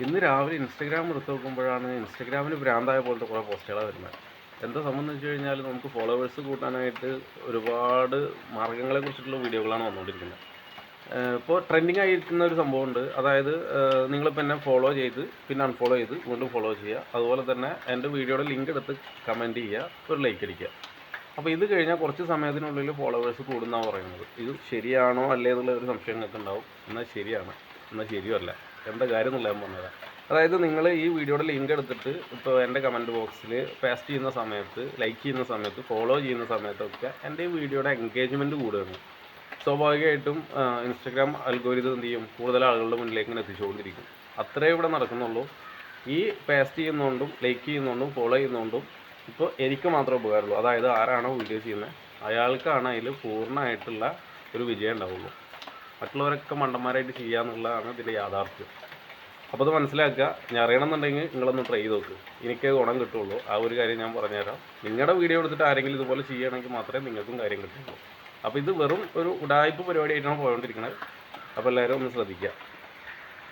ഇന്ന് രാവിലെ ഇൻസ്റ്റഗ്രാം എടുത്ത് നോക്കുമ്പോഴാണ് ഇൻസ്റ്റഗ്രാമിന് ഭ്രാന്തായ പോലത്തെ കുറേ പോസ്റ്റുകളാണ് വരുന്നത്. എന്താ സംഭവം എന്ന് വെച്ച് കഴിഞ്ഞാൽ നമുക്ക് ഫോളോവേഴ്സ് കൂട്ടാനായിട്ട് ഒരുപാട് മാർഗ്ഗങ്ങളെക്കുറിച്ചിട്ടുള്ള വീഡിയോകളാണ് വന്നുകൊണ്ടിരിക്കുന്നത്. ഇപ്പോൾ ട്രെൻഡിങ് ആയിരിക്കുന്ന ഒരു സംഭവമുണ്ട്. അതായത് നിങ്ങളിപ്പോൾ എന്നെ ഫോളോ ചെയ്ത് പിന്നെ അൺഫോളോ ചെയ്ത് വീണ്ടും ഫോളോ ചെയ്യുക. അതുപോലെ തന്നെ എൻ്റെ വീഡിയോയുടെ ലിങ്ക് എടുത്ത് കമൻറ്റ് ചെയ്യുക, ഒരു ലൈക്ക് അടിക്കുക. അപ്പോൾ ഇത് കഴിഞ്ഞാൽ കുറച്ച് സമയത്തിനുള്ളിൽ ഫോളോവേഴ്സ് കൂടുന്നാണ് പറയുന്നത്. ഇത് ശരിയാണോ അല്ലേ എന്നുള്ള ഒരു സംശയം നിങ്ങൾക്ക് ഉണ്ടാവും. എന്നാൽ ശരിയാണ്, എന്നാൽ ശരിയല്ല. എന്താ കാര്യം എന്നുള്ളത് ഞാൻ പറഞ്ഞുതരാം. അതായത് നിങ്ങൾ ഈ വീഡിയോയുടെ ലിങ്ക് എടുത്തിട്ട് ഇപ്പോൾ എൻ്റെ കമൻറ്റ് ബോക്സിൽ പേസ്റ്റ് ചെയ്യുന്ന സമയത്ത്, ലൈക്ക് ചെയ്യുന്ന സമയത്ത്, ഫോളോ ചെയ്യുന്ന സമയത്തൊക്കെ എൻ്റെ ഈ വീഡിയോയുടെ എൻഗേജ്മെൻറ്റ് കൂടുകയാണ്. സ്വാഭാവികമായിട്ടും ഇൻസ്റ്റഗ്രാം അൽഗോരിതം എന്ത് ചെയ്യും, കൂടുതൽ ആളുകളുടെ മുന്നിലേക്ക് ഇങ്ങനെ എത്തിച്ചുകൊണ്ടിരിക്കും. അത്രേ ഇവിടെ നടക്കുന്നുള്ളൂ. ഈ പേസ്റ്റ് ചെയ്യുന്നതുകൊണ്ടും ലൈക്ക് ചെയ്യുന്നതുകൊണ്ടും ഫോളോ ചെയ്യുന്നതുകൊണ്ടും ഇപ്പോൾ എനിക്ക് മാത്രമേ ഉപകാരമുള്ളൂ. അതായത് ആരാണോ വീഡിയോ ചെയ്യുന്നത് അയാൾക്കാണ് അതിൽ പൂർണ്ണമായിട്ടുള്ള ഒരു വിജയം ഉണ്ടാവുള്ളൂ. മറ്റുള്ളവരൊക്കെ മണ്ടന്മാരായിട്ട് ചെയ്യുക എന്നുള്ളതാണ് ഇതിൻ്റെ യാഥാർത്ഥ്യം. അപ്പോൾ അത് മനസ്സിലാക്കുക. ഞാൻ അറിയണമെന്നുണ്ടെങ്കിൽ നിങ്ങളൊന്ന് ട്രൈ ചെയ്ത് നോക്ക്. എനിക്ക് ഗുണം കിട്ടുള്ളൂ. ആ ഒരു കാര്യം ഞാൻ പറഞ്ഞുതരാം. നിങ്ങളുടെ വീഡിയോ എടുത്തിട്ട് ആരെങ്കിലും ഇതുപോലെ ചെയ്യുകയാണെങ്കിൽ മാത്രമേ നിങ്ങൾക്കും കാര്യം കിട്ടുള്ളൂ. അപ്പോൾ ഇത് വെറും ഒരു ഉഡായിപ്പ് പരിപാടിയായിട്ടാണ് പോയിക്കൊണ്ടിരിക്കുന്നത്. അപ്പോൾ എല്ലാവരും ഒന്ന് ശ്രദ്ധിക്കുക.